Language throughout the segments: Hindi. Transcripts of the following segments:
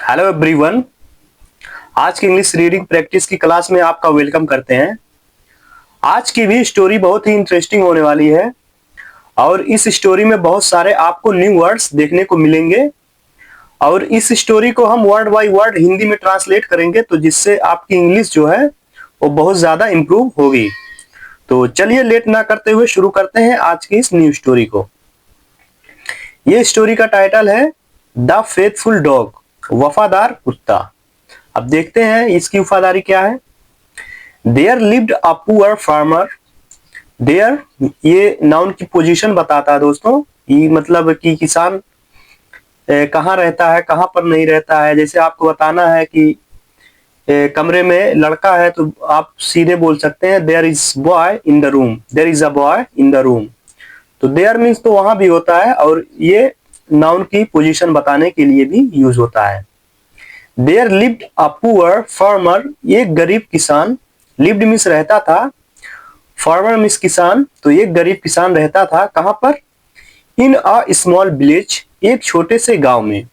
Hello everyone. आज की इंग्लिश रीडिंग प्रैक्टिस की क्लास में आपका वेलकम करते हैं। आज की भी स्टोरी बहुत ही इंटरेस्टिंग होने वाली है और इस स्टोरी में बहुत सारे आपको न्यू वर्ड्स देखने को मिलेंगे और इस स्टोरी को हम वर्ड बाय वर्ड हिंदी में ट्रांसलेट करेंगे तो जिससे आपकी इंग्लिश जो है वो बहुत ज्यादा इम्प्रूव होगी। तो चलिए लेट ना करते हुए शुरू करते हैं आज की इस न्यू स्टोरी को। ये स्टोरी का टाइटल है द फेथफुल डॉग, वफादार कुत्ता। अब देखते हैं इसकी वफादारी क्या है। There lived a poor farmer. There ये नाउन की पोजीशन बताता है दोस्तों। ये मतलब कि किसान कहाँ रहता है, कहाँ पर नहीं रहता है। जैसे आपको बताना है कि कमरे में लड़का है तो आप सीधे बोल सकते हैं there is boy in the room, there is a boy in the room. तो देयर मीन्स तो वहां भी होता है और ये नाउन की पोजीशन बताने के लिए भी यूज होता है। There lived a poor farmer, ये गरीब किसान। लिव्ड मीन्स रहता था, फार्मर मीन्स किसान, तो ये गरीब किसान रहता था कहां पर, इन अ स्मॉल विलेज, एक छोटे से गांव में।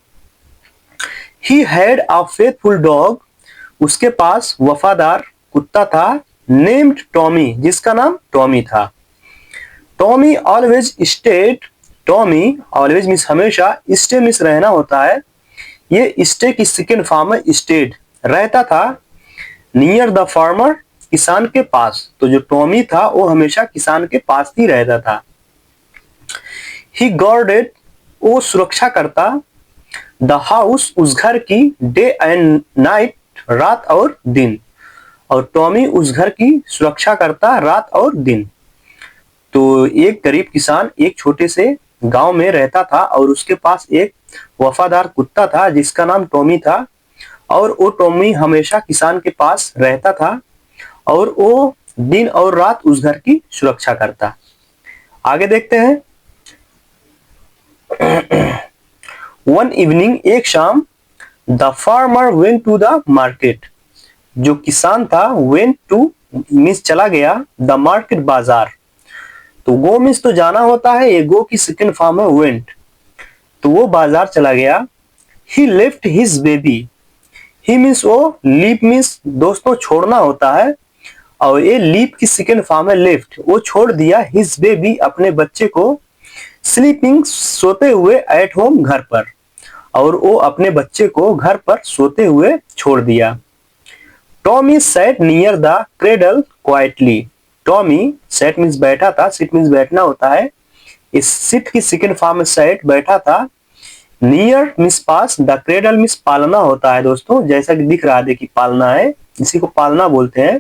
He had a faithful dog, उसके पास वफादार कुत्ता था, नेम्ड टॉमी, जिसका नाम टॉमी था। Tommy always stayed, Tommy always means हमेशा, स्टे मीन्स रहना होता है। ये स्टे की सेकेंड फॉर्म है स्टेड, रहता था। नियर द फार्मर, किसान के पास। तो जो टॉमी था वो हमेशा किसान के पास ही रहता था। ही गार्डेड, वो सुरक्षा करता, द हाउस, उस घर की, डे एंड नाइट, रात और दिन। और टॉमी उस घर की सुरक्षा करता रात और दिन। तो एक गरीब किसान एक छोटे से गांव में रहता था और उसके पास एक वफादार कुत्ता था जिसका नाम टॉमी था। और वो टॉमी हमेशा किसान के पास रहता था और वो दिन और रात उस घर की सुरक्षा करता। आगे देखते हैं। वन इवनिंग, एक शाम, the farmer went to the market, जो किसान था वेंट टू मीन्स चला गया, द मार्केट बाजार। तो गो मीन्स तो जाना होता है, ये गो की सेकंड फॉर्म है वेंट, तो वो बाजार चला गया। ही लेफ्ट हिज बेबी, ही मीन्स वो, लीव मीन्स दोस्तों छोड़ना होता है और ये लीव की सेकंड फॉर्म है लेफ्ट, वो छोड़ दिया हिज बेबी, अपने बच्चे को, स्लीपिंग सोते हुए, एट होम घर पर, और वो अपने बच्चे को घर पर सोते हुए छोड़ दिया। Tommy sat near the cradle quietly, Tommy sat means बैठा था, सिट मीन्स बैठना होता है, इस सिट की सेकंड फॉर्म में सैट बैठा था। Near means pass, the cradle means पालना होता है दोस्तों, जैसा कि दिख रहा है देखिए पालना है, इसी को पालना बोलते हैं।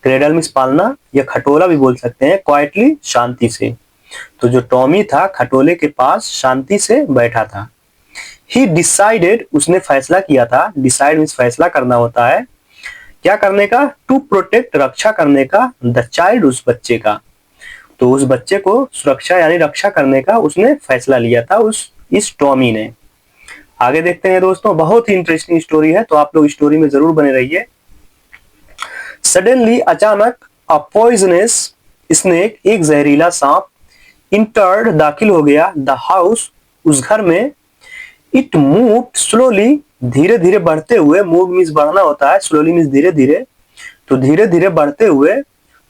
क्रेडल मीन्स पालना या खटोला भी बोल सकते हैं। क्वाइटली शांति से, तो जो टॉमी था खटोले के पास शांति से बैठा था। ही डिसाइडेड, उसने फैसला किया था, डिसाइड मीन्स फैसला करना होता है, क्या करने का, टू प्रोटेक्ट, रक्षा करने का, द चाइल्ड, उस बच्चे का। तो उस बच्चे को सुरक्षा यानी रक्षा करने का उसने फैसला लिया था इस टॉमी ने। आगे देखते हैं दोस्तों, बहुत ही इंटरेस्टिंग स्टोरी है तो आप लोग स्टोरी में जरूर बने रहिए। सडनली, अचानक, अ पॉइजनस स्नेक, एक जहरीला सांप, इंटर्ड, दाखिल हो गया, द हाउस, उस घर में। इट मूव्ड स्लोली, धीरे धीरे बढ़ते हुए, मूव मीन्स बढ़ना होता है, स्लोली मीन्स धीरे धीरे, तो धीरे धीरे बढ़ते हुए,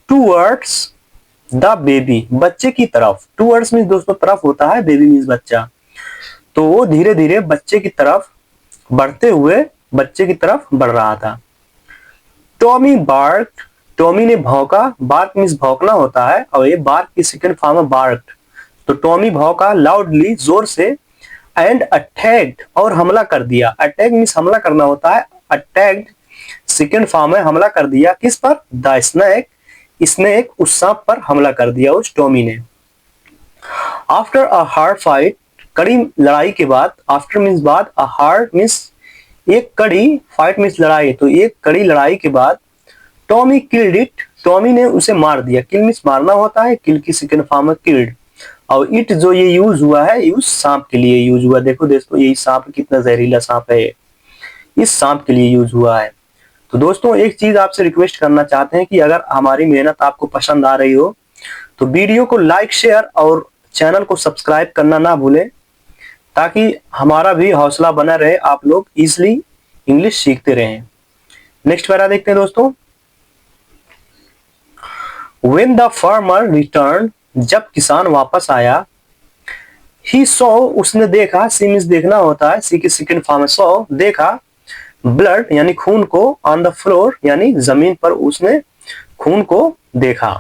टूवर्ड्स द बेबी, बच्चे की तरफ। टूवर्ड्स मीन्स दोस्तों तरफ होता है, बेबी मीन्स बच्चा, तो वो धीरे धीरे बच्चे की तरफ बढ़ते हुए बच्चे की तरफ बढ़ रहा था। टॉमी बार्क्ड, टॉमी ने भौंका, बार्क मीन्स भौंकना होता है और ये बार्क की सेकंड फॉर्म है बार्क्ड, तो टॉमी भौंका लाउडली, जोर से, एंड अटैक्ड, और हमला कर दिया। अटैक मीन्स हमला करना होता है, अटैक्ड सेकंड फॉर्म है, हमला कर दिया, किस पर, द स्नेक, स्नेक, उस सांप पर हमला कर दिया उस टॉमी ने। आफ्टर अ हार्ड फाइट, कड़ी लड़ाई के बाद, आफ्टर मीन्स बाद, अ हार्ड मीन्स एक कड़ी, फाइट मीन्स लड़ाई, तो एक कड़ी लड़ाई के बाद, टॉमी किल्ड इट, टॉमी ने उसे मार दिया। किल मीन्स मारना होता है, किल की सेकंड फॉर्म है किल्ड, और इट जो ये यूज हुआ है यूज सांप के लिए यूज हुआ। देखो दोस्तों यही सांप कितना जहरीला सांप है, इस सांप के लिए यूज हुआ है। तो दोस्तों एक चीज आपसे रिक्वेस्ट करना चाहते हैं कि अगर हमारी मेहनत आपको पसंद आ रही हो तो वीडियो को लाइक, शेयर और चैनल को सब्सक्राइब करना ना भूलें, ताकि हमारा भी हौसला बना रहे, आप लोग इजिली इंग्लिश सीखते रहें। नेक्स्ट पैरा देखते हैं दोस्तों। When the farmer returned, जब किसान वापस आया, he saw, उसने देखा, सी मीन्स देखना होता है, सी की सेकंड फॉर्म है saw, देखा, ब्लड यानी खून को, ऑन द फ्लोर यानी जमीन पर उसने खून को देखा।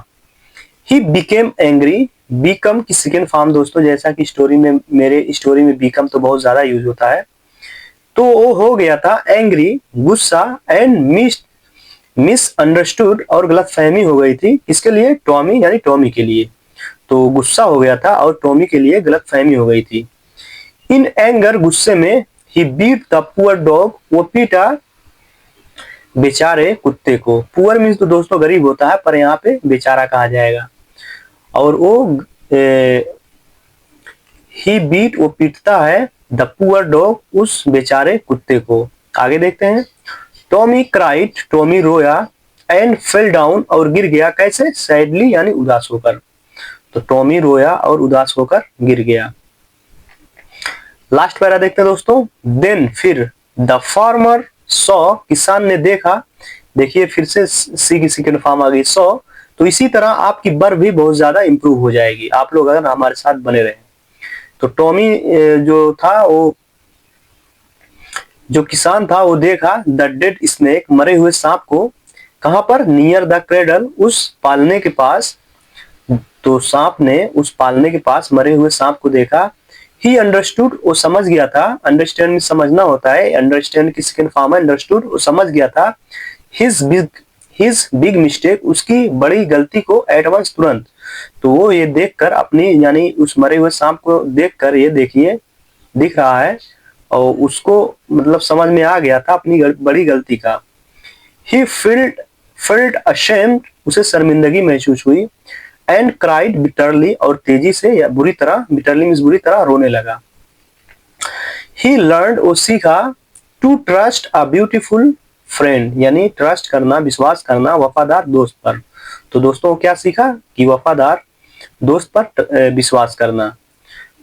ही बिकेम एंग्री, बीकम की सेकंड फॉर्म दोस्तों, जैसा कि स्टोरी में, मेरे स्टोरी में बीकम तो बहुत ज्यादा यूज होता है, तो वो हो गया था एंग्री, गुस्सा, एंड मिसअंडरस्टूड, और गलतफहमी हो गई थी, किसके लिए, टॉमी यानी टॉमी के लिए। तो गुस्सा हो गया था और टॉमी के लिए गलतफहमी हो गई थी। इन एंगर, गुस्से में, ही बीट द पुअर डॉग, वो पीटा बेचारे कुत्ते को। पुअर मीन्स तो दोस्तों गरीब होता है, पर यहाँ पे बेचारा कहा जाएगा। और वो ही बीट, वो पीटता है, द पुअर डॉग, उस बेचारे कुत्ते को। आगे देखते हैं। टॉमी क्राइड, टॉमी रोया, एंड फेल डाउन, और गिर गया, कैसे, सैडली यानी उदास होकर। तो टॉमी रोया और उदास होकर गिर गया। लास्ट पैरा देखते हैं दोस्तों। देन, फिर, द फार्मर सॉ, किसान ने देखा, देखिए फिर से सी की सेकंड फॉर्म आ गई सॉ। तो इसी तरह आपकी वर भी बहुत ज्यादा इंप्रूव हो जाएगी, आप लोग अगर हमारे साथ बने रहे। तो टॉमी जो था, वो जो किसान था, वो देखा द डेड स्नेक, मरे हुए सांप को, कहां पर, नियर द क्रेडल, उस पालने के पास। तो सांप ने उस पालने के पास मरे हुए सांप को देखा। ही अंडरस्टूड, वो समझ गया था, अंडरस्टैंड में समझना होता है, अंडरस्टैंड की सेकंड फॉर्म है अंडरस्टूड, वो समझ गया था। हिज बिग मिस्टेक, उसकी बड़ी गलती को, एट वंस, तुरंत। तो वो ये देखकर अपनी, यानी उस मरे हुए सांप को देखकर, ये देखिए दिख रहा है, और उसको मतलब समझ में आ गया था अपनी बड़ी गलती का। ही felt ashamed, उसे शर्मिंदगी महसूस हुई, एंड क्राइड बिटरली, और तेजी से या बुरी तरह, बिटरली मीन्स बुरी तरह, रोने लगा। ही लर्नड, वो सीखा, to trust a beautiful friend, यानी ट्रस्ट करना, विश्वास करना, वफादार दोस्त पर। तो दोस्तों क्या सीखा, कि वफादार दोस्त पर विश्वास करना।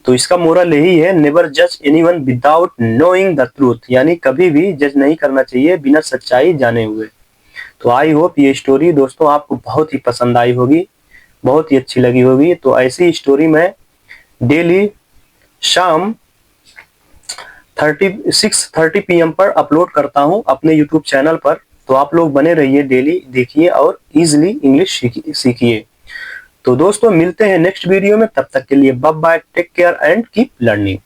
तो इसका मोरल यही है, नेवर जज anyone without knowing the truth, यानी कभी भी जज नहीं करना चाहिए बिना सच्चाई जाने हुए। तो आई होप ये स्टोरी दोस्तों आपको बहुत ही पसंद आई होगी, बहुत ही अच्छी लगी होगी। तो ऐसी स्टोरी मैं डेली शाम 6:30 PM पर अपलोड करता हूं अपने यूट्यूब चैनल पर। तो आप लोग बने रहिए, डेली देखिए और इजिली इंग्लिश सीखिए। तो दोस्तों मिलते हैं नेक्स्ट वीडियो में, तब तक के लिए bye bye, take care and keep learning.